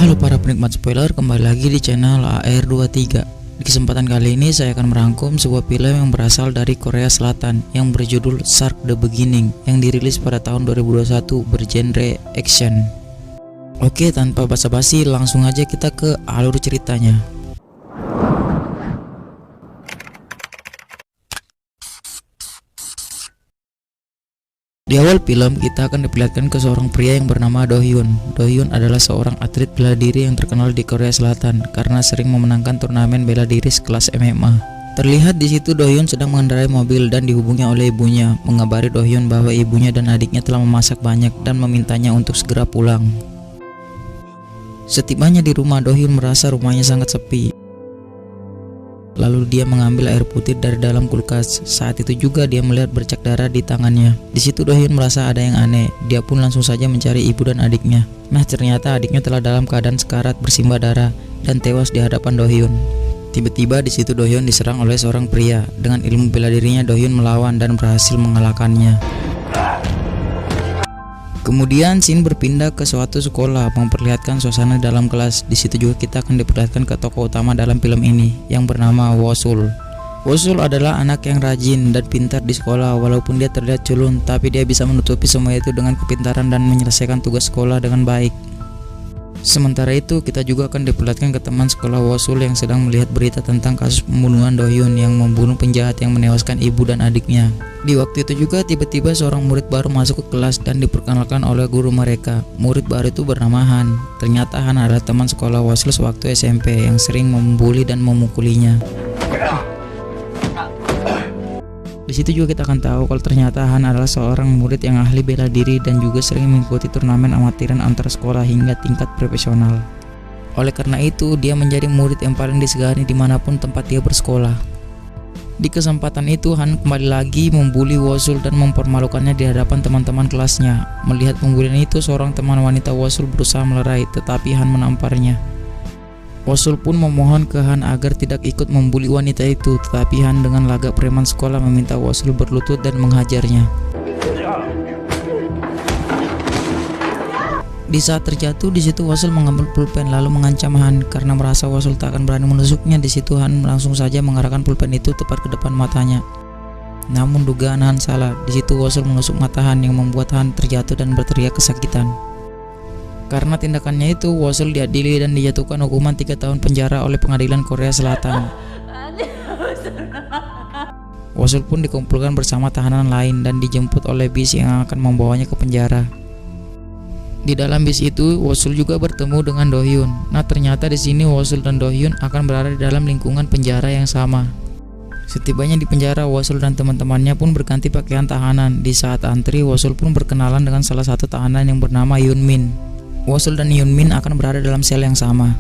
Halo para penikmat spoiler, kembali lagi di channel AR23. Di kesempatan kali ini saya akan merangkum sebuah film yang berasal dari Korea Selatan yang berjudul Shark The Beginning yang dirilis pada tahun 2021 bergenre action. Oke, tanpa basa-basi langsung aja kita ke alur ceritanya. Di awal film kita akan diperlihatkan ke seorang pria yang bernama Do Hyun. Do Hyun adalah seorang atlet bela diri yang terkenal di Korea Selatan karena sering memenangkan turnamen bela diri sekelas MMA. Terlihat di situ Do Hyun sedang mengendarai mobil dan dihubungi oleh ibunya, mengabari Do Hyun bahwa ibunya dan adiknya telah memasak banyak dan memintanya untuk segera pulang. Setibanya di rumah, Do Hyun merasa rumahnya sangat sepi. Lalu dia mengambil air putih dari dalam kulkas. Saat itu juga dia melihat bercak darah di tangannya. Di situ Do Hyun merasa ada yang aneh. Dia pun langsung saja mencari ibu dan adiknya. Nah, ternyata adiknya telah dalam keadaan sekarat bersimbah darah dan tewas di hadapan Do Hyun. Tiba-tiba di situ Do Hyun diserang oleh seorang pria. Dengan ilmu bela dirinya, Do Hyun melawan dan berhasil mengalahkannya. Kemudian scene berpindah ke suatu sekolah memperlihatkan suasana dalam kelas. Di situ juga kita akan diperlihatkan ke tokoh utama dalam film ini yang bernama Wosul. Wosul adalah anak yang rajin dan pintar di sekolah. Walaupun dia terlihat culun, tapi dia bisa menutupi semua itu dengan kepintaran dan menyelesaikan tugas sekolah dengan baik. Sementara itu kita juga akan diperlihatkan ke teman sekolah Wosul yang sedang melihat berita tentang kasus pembunuhan Do Hyun yang membunuh penjahat yang menewaskan ibu dan adiknya. Di waktu itu juga tiba-tiba seorang murid baru masuk ke kelas dan diperkenalkan oleh guru mereka. Murid baru itu bernama Han. Ternyata Han adalah teman sekolah Wosul sewaktu SMP yang sering membuli dan memukulinya. Di situ juga kita akan tahu kalau ternyata Han adalah seorang murid yang ahli bela diri dan juga sering mengikuti turnamen amatiran antar sekolah hingga tingkat profesional. Oleh karena itu, dia menjadi murid yang paling disegani dimanapun tempat dia bersekolah. Di kesempatan itu, Han kembali lagi membuli Wosul dan mempermalukannya di hadapan teman-teman kelasnya. Melihat pembulian itu, seorang teman wanita Wosul berusaha melerai, tetapi Han menamparnya. Wosul pun memohon ke Han agar tidak ikut membuli wanita itu, tetapi Han dengan lagak preman sekolah meminta Wosul berlutut dan menghajarnya. Di saat terjatuh, di situ Wosul mengambil pulpen lalu mengancam Han karena merasa Wosul tak akan berani menusuknya. Di situ Han langsung saja mengarahkan pulpen itu tepat ke depan matanya. Namun dugaan Han salah. Di situ Wosul menusuk mata Han yang membuat Han terjatuh dan berteriak kesakitan. Karena tindakannya itu, Wosul diadili dan dijatuhkan hukuman 3 tahun penjara oleh pengadilan Korea Selatan. Wosul pun dikumpulkan bersama tahanan lain dan dijemput oleh bis yang akan membawanya ke penjara. Di dalam bis itu, Wosul juga bertemu dengan Do Hyun. Nah, ternyata di sini Wosul dan Do Hyun akan berada di dalam lingkungan penjara yang sama. Setibanya di penjara, Wosul dan teman-temannya pun berganti pakaian tahanan. Di saat antri, Wosul pun berkenalan dengan salah satu tahanan yang bernama Yoon Min. Wosul dan Yoon Min akan berada dalam sel yang sama.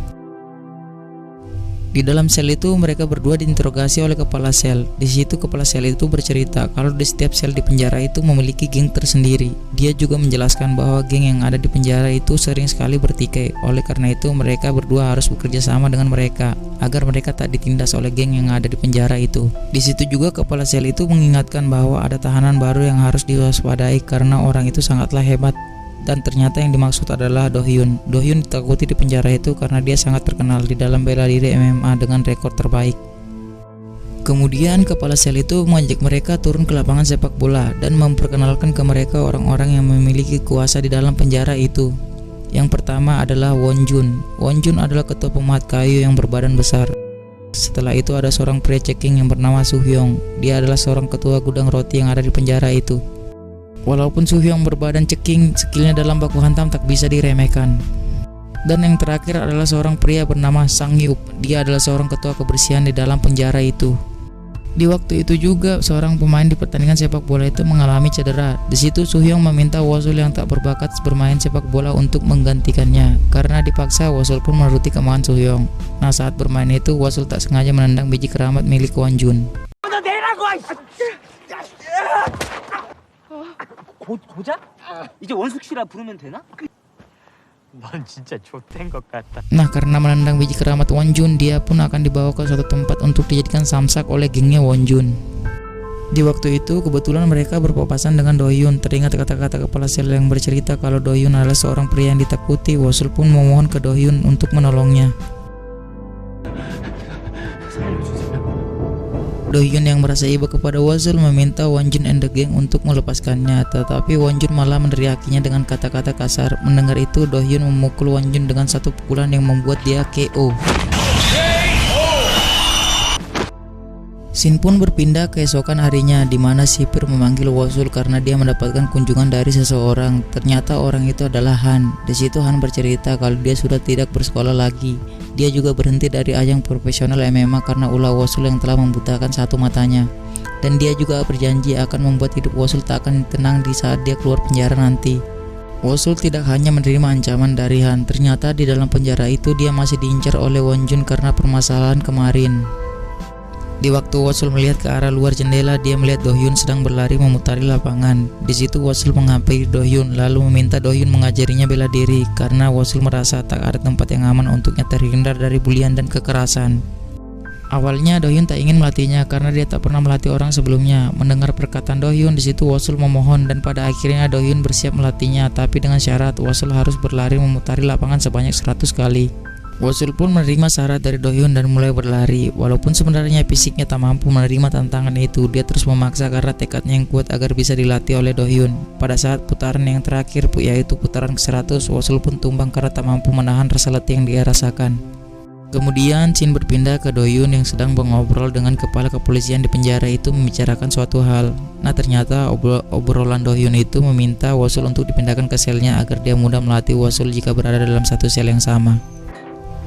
Di dalam sel itu mereka berdua diinterogasi oleh kepala sel. Di situ kepala sel itu bercerita kalau di setiap sel di penjara itu memiliki geng tersendiri. Dia juga menjelaskan bahwa geng yang ada di penjara itu sering sekali bertikai. Oleh karena itu mereka berdua harus bekerja sama dengan mereka agar mereka tak ditindas oleh geng yang ada di penjara itu. Di situ juga kepala sel itu mengingatkan bahwa ada tahanan baru yang harus diwaspadai karena orang itu sangatlah hebat. Dan ternyata yang dimaksud adalah Do Hyun. Do Hyun ditakuti di penjara itu karena dia sangat terkenal di dalam bela diri MMA dengan rekor terbaik. Kemudian kepala sel itu mengajak mereka turun ke lapangan sepak bola dan memperkenalkan ke mereka orang-orang yang memiliki kuasa di dalam penjara itu. Yang pertama adalah Won Jun. Won Jun adalah ketua pemahat kayu yang berbadan besar. Setelah itu ada seorang pria ceking yang bernama Soo Hyung. Dia adalah seorang ketua gudang roti yang ada di penjara itu. Walaupun Soo Hyung berbadan ceking, skillnya dalam baku hantam tak bisa diremehkan. Dan yang terakhir adalah seorang pria bernama Sang Hyuk. Dia adalah seorang ketua kebersihan di dalam penjara itu. Di waktu itu juga seorang pemain di pertandingan sepak bola itu mengalami cedera. Di situ Soo Hyung meminta Wosul yang tak berbakat bermain sepak bola untuk menggantikannya. Karena dipaksa, Wosul pun menuruti kemauan Soo Hyung. Nah, saat bermain itu Wosul tak sengaja menendang biji keramat milik Won Jun. 고작? 이제 원숙 씨라 부르면 되나? 넌 진짜 좆된 것 같다. Nah, karena menendang biji keramat Won Jun, dia pun akan dibawa ke suatu tempat untuk dijadikan samsak oleh gengnya Won Jun. Di waktu itu kebetulan mereka berpapasan dengan Dohyun. Teringat kata-kata kepala sel yang bercerita kalau Dohyun adalah seorang pria yang ditakuti. Wosul pun memohon ke Dohyun untuk menolongnya. Dohyun yang merasa iba kepada Wosul meminta Wonjun and the gang untuk melepaskannya, tetapi Wonjun malah meneriakinya dengan kata-kata kasar. Mendengar itu, Dohyun memukul Wonjun dengan satu pukulan yang membuat dia KO. Scene pun berpindah keesokan harinya, di mana sipir memanggil Wosul karena dia mendapatkan kunjungan dari seseorang. Ternyata orang itu adalah Han. Di situ Han bercerita kalau dia sudah tidak bersekolah lagi. Dia juga berhenti dari ajang profesional MMA karena ulah Wosul yang telah membutakan satu matanya. Dan dia juga berjanji akan membuat hidup Wosul tak akan tenang di saat dia keluar penjara nanti. Wosul tidak hanya menerima ancaman dari Han, ternyata di dalam penjara itu dia masih diincar oleh Wonjun karena permasalahan kemarin. Di waktu Wosul melihat ke arah luar jendela, dia melihat Dohyun sedang berlari memutari lapangan. Di situ Wosul menghampiri Dohyun lalu meminta Dohyun mengajarinya bela diri karena Wosul merasa tak ada tempat yang aman untuknya terhindar dari bulian dan kekerasan. Awalnya Dohyun tak ingin melatihnya karena dia tak pernah melatih orang sebelumnya. Mendengar perkataan Dohyun, di situ Wosul memohon dan pada akhirnya Dohyun bersiap melatihnya, tapi dengan syarat Wosul harus berlari memutari lapangan sebanyak 100 kali. Wosul pun menerima syarat dari Dohyun dan mulai berlari. Walaupun sebenarnya fisiknya tak mampu menerima tantangan itu, dia terus memaksa karena tekadnya yang kuat agar bisa dilatih oleh Dohyun. Pada saat putaran yang terakhir, yaitu putaran ke-100, Wosul pun tumbang karena tak mampu menahan rasa letih yang dia rasakan. Kemudian scene berpindah ke Dohyun yang sedang mengobrol dengan kepala kepolisian di penjara itu membicarakan suatu hal. Nah, ternyata obrolan Dohyun itu meminta Wosul untuk dipindahkan ke selnya agar dia mudah melatih Wosul jika berada dalam satu sel yang sama.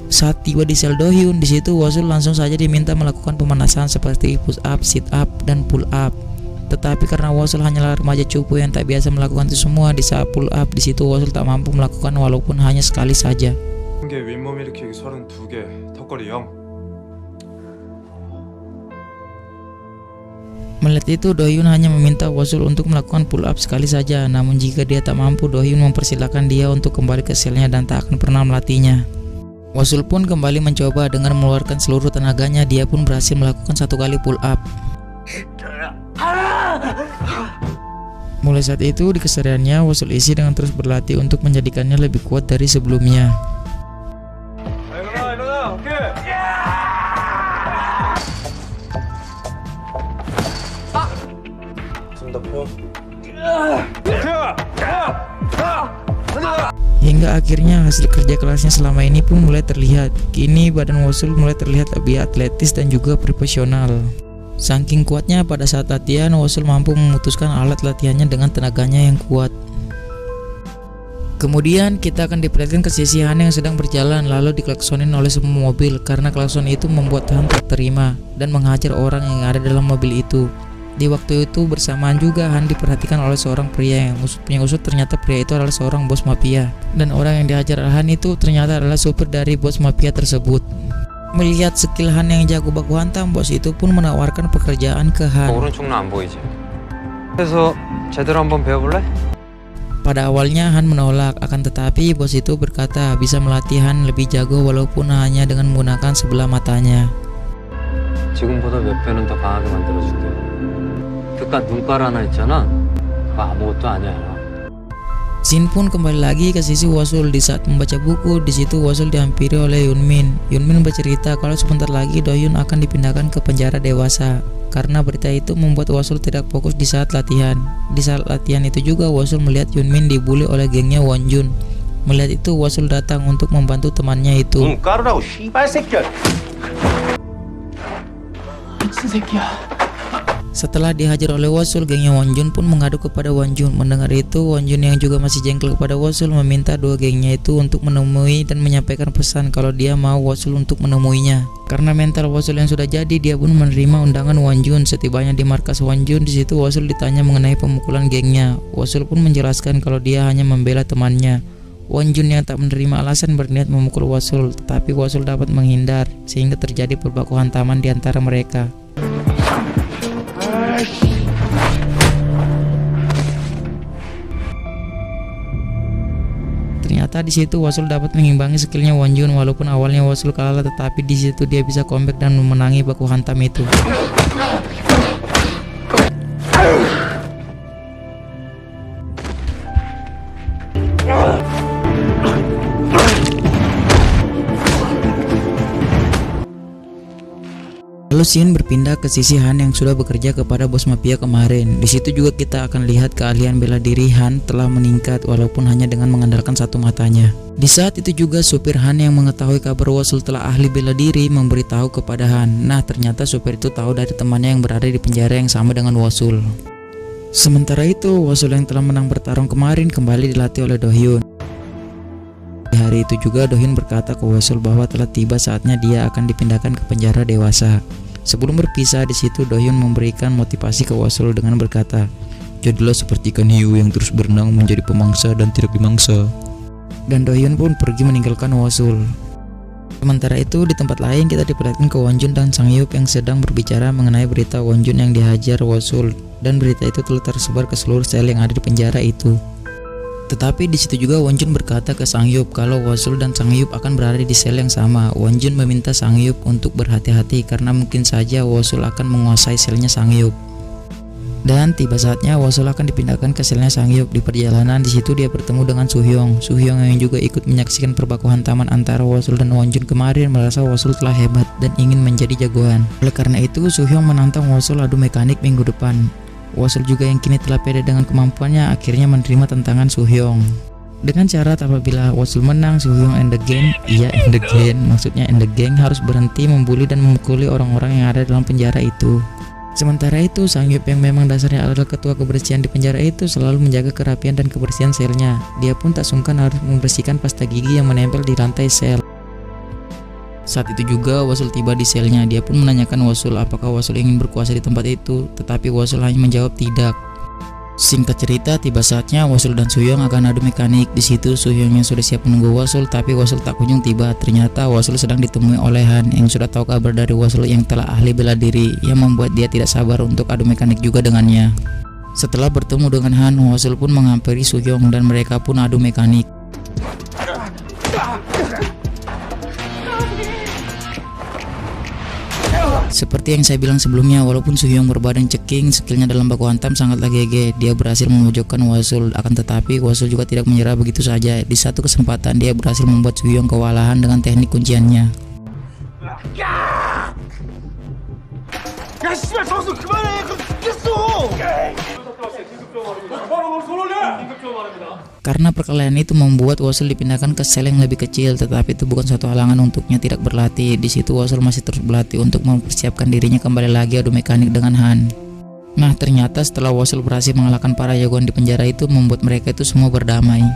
Saat tiba di sel Dohyun, di situ Wosul langsung saja diminta melakukan pemanasan seperti push up, sit up, dan pull up. Tetapi karena Wosul hanyalah remaja cupu yang tak biasa melakukan itu semua, di saat pull up di situ Wosul tak mampu melakukan walaupun hanya sekali saja. 윗몸 일으키기 32개, 턱걸이 0. Melihat itu, Dohyun hanya meminta Wosul untuk melakukan pull up sekali saja. Namun jika dia tak mampu, Dohyun mempersilahkan dia untuk kembali ke selnya dan tak akan pernah melatihnya. Wosul pun kembali mencoba dengan mengeluarkan seluruh tenaganya. Dia pun berhasil melakukan 1 kali pull up. Mulai saat itu di kesehariannya Wosul isi dengan terus berlatih untuk menjadikannya lebih kuat dari sebelumnya. Hingga akhirnya hasil kerja kerasnya selama ini pun mulai terlihat. Kini badan Wosul mulai terlihat lebih atletis dan juga profesional. Saking kuatnya pada saat latihan, Wosul mampu memutuskan alat latihannya dengan tenaganya yang kuat. Kemudian kita akan diperlihatkan ke sisi Han yang sedang berjalan lalu diklaksonin oleh semua mobil karena klakson itu membuat Han tak terima dan menghajar orang yang ada dalam mobil itu. Di waktu itu bersamaan juga Han diperhatikan oleh seorang pria yang usut ternyata pria itu adalah seorang bos mafia. Dan orang yang dihajar Han itu ternyata adalah supir dari bos mafia tersebut. Melihat skill Han yang jago baku hantam, bos itu pun menawarkan pekerjaan ke Han. 오른쪽은 안 보이지. 그래서 제대로 한번 배워볼래? Pada awalnya Han menolak, akan tetapi bos itu berkata bisa melatih Han lebih jago walaupun hanya dengan menggunakan sebelah matanya. 지금보다 몇 배는 더 강하게 만들어줄게. 그깟 눈깔 하나 있잖아. 그거 아무것도 아니야. Scene pun kembali lagi ke sisi Wosul. Di saat membaca buku, di situ Wosul dihampiri oleh Yunmin. Yunmin bercerita kalau sebentar lagi Dohyun akan dipindahkan ke penjara dewasa. Karena berita itu membuat Wosul tidak fokus di saat latihan. Di saat latihan itu juga Wosul melihat Yunmin dibully oleh gengnya Wonjun. Melihat itu Wosul datang untuk membantu temannya itu. 까르라고 씨발 새끼야. 미친 새끼야. Setelah dihajar oleh Wosul, gengnya Wonjun pun mengadu kepada Wonjun. Mendengar itu, Wonjun yang juga masih jengkel kepada Wosul meminta dua gengnya itu untuk menemui dan menyampaikan pesan kalau dia mau Wosul untuk menemuinya. Karena mental Wosul yang sudah jadi, dia pun menerima undangan Wonjun. Setibanya di markas Wonjun, di situ Wosul ditanya mengenai pemukulan gengnya. Wosul pun menjelaskan kalau dia hanya membela temannya. Wonjun yang tak menerima alasan berniat memukul Wosul, tetapi Wosul dapat menghindar sehingga terjadi perbaku hantaman di antara mereka. Ternyata di situ Wosul dapat mengimbangi skillnya Wonjun. Walaupun awalnya Wosul kalah, tetapi di situ dia bisa comeback dan memenangi baku hantam itu. scene berpindah ke sisi Han yang sudah bekerja kepada bos mafia kemarin. Di situ juga kita akan lihat keahlian bela diri Han telah meningkat walaupun hanya dengan mengandalkan satu matanya. Di saat itu juga supir Han yang mengetahui kabar Wasul telah ahli bela diri memberitahu kepada Han. Nah, ternyata supir itu tahu dari temannya yang berada di penjara yang sama dengan Wasul. Sementara itu, Wasul yang telah menang bertarung kemarin kembali dilatih oleh Do Hyun. Di hari itu juga Do Hyun berkata ke Wasul bahwa telah tiba saatnya dia akan dipindahkan ke penjara dewasa. Sebelum berpisah di situ Do Hyun memberikan motivasi ke Wasul dengan berkata, "Jadilah seperti ikan hiu yang terus berenang menjadi pemangsa dan tidak dimangsa." Dan Do Hyun pun pergi meninggalkan Wasul. Sementara itu di tempat lain kita diperlihatkan ke Won Jun dan Sang Hyuk yang sedang berbicara mengenai berita Won Jun yang dihajar Wasul, dan berita itu telah tersebar ke seluruh sel yang ada di penjara itu. Tetapi di situ juga Won Jun berkata ke Sang Hyuk kalau Wasul dan Sang Hyuk akan berada di sel yang sama. Won Jun meminta Sang Hyuk untuk berhati-hati karena mungkin saja Wasul akan menguasai selnya Sang Hyuk. Dan tiba saatnya Wasul akan dipindahkan ke selnya Sang Hyuk. Di perjalanan di situ dia bertemu dengan Soo Hyung. Soo Hyung yang juga ikut menyaksikan perbakuhan taman antara Wasul dan Won Jun kemarin merasa Wasul telah hebat dan ingin menjadi jagoan. Oleh karena itu Soo Hyung menantang Wasul adu mekanik minggu depan. Wasul juga yang kini telah pede dengan kemampuannya akhirnya menerima tantangan Soo Hyung. Dengan syarat apabila Wasul menang, Soo Hyung and the gang, maksudnya and the gang harus berhenti membuli dan memukuli orang-orang yang ada dalam penjara itu. Sementara itu Sang Hyuk yang memang dasarnya adalah ketua kebersihan di penjara itu selalu menjaga kerapian dan kebersihan selnya. Dia pun tak sungkan harus membersihkan pasta gigi yang menempel di lantai sel. Saat itu juga Wasul tiba di selnya. Dia pun menanyakan Wasul apakah Wasul ingin berkuasa di tempat itu, tetapi Wasul hanya menjawab tidak. Singkat cerita, tiba saatnya Wasul dan Soo Hyung akan adu mekanik. Di situ Soo Hyung yang sudah siap menunggu Wasul, tapi Wasul tak kunjung tiba. Ternyata Wasul sedang ditemui oleh Han yang sudah tahu kabar dari Wasul yang telah ahli bela diri, yang membuat dia tidak sabar untuk adu mekanik juga dengannya. Setelah bertemu dengan Han, Wasul pun menghampiri Soo Hyung dan mereka pun adu mekanik. Seperti yang saya bilang sebelumnya, walaupun Soo Hyung berbadan ceking, skillnya dalam baku hantam sangatlah GG. Dia berhasil memojokkan Wasul, akan tetapi Wasul juga tidak menyerah begitu saja. Di satu kesempatan dia berhasil membuat Soo Hyung kewalahan dengan teknik kunciannya. Karena perkelahian itu membuat Wasul dipindahkan ke sel yang lebih kecil, tetapi itu bukan suatu halangan untuknya tidak berlatih. Di situ Wasul masih terus berlatih untuk mempersiapkan dirinya kembali lagi adu mekanik dengan Han. Nah, ternyata setelah Wasul berhasil mengalahkan para jagoan di penjara itu, membuat mereka itu semua berdamai.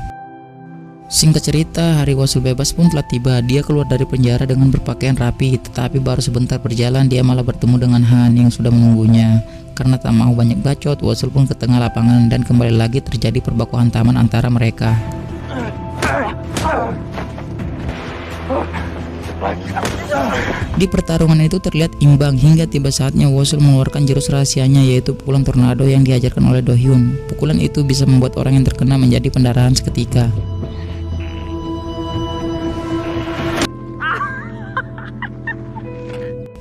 Singkat cerita, hari Wasul bebas pun telah tiba. Dia keluar dari penjara dengan berpakaian rapi, tetapi baru sebentar berjalan dia malah bertemu dengan Han yang sudah menunggunya. Karena tak mau banyak bacot, Wasul pun ke tengah lapangan dan kembali lagi terjadi perbakuhan taman antara mereka. Di pertarungan itu terlihat imbang hingga tiba saatnya Wasul mengeluarkan jurus rahasianya, yaitu pukulan tornado yang diajarkan oleh Do Hyun. Pukulan itu bisa membuat orang yang terkena menjadi pendarahan seketika.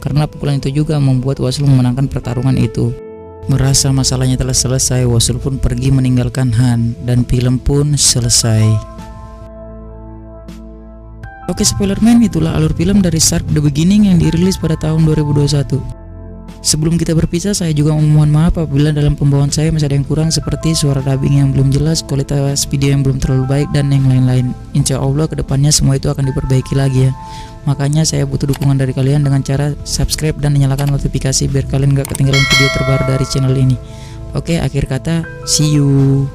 Karena pukulan itu juga membuat Wasul memenangkan pertarungan itu. Merasa masalahnya telah selesai, Wasul pun pergi meninggalkan Han dan film pun selesai. Oke spoilerman, itulah alur film dari Shark The Beginning yang dirilis pada tahun 2021. Sebelum kita berpisah, saya juga memohon maaf apabila dalam pembawaan saya masih ada yang kurang seperti suara dubbing yang belum jelas, kualitas video yang belum terlalu baik, dan yang lain-lain. Insya Allah kedepannya semua itu akan diperbaiki lagi ya. Makanya saya butuh dukungan dari kalian dengan cara subscribe dan nyalakan notifikasi biar kalian gak ketinggalan video terbaru dari channel ini. Oke, akhir kata, see you.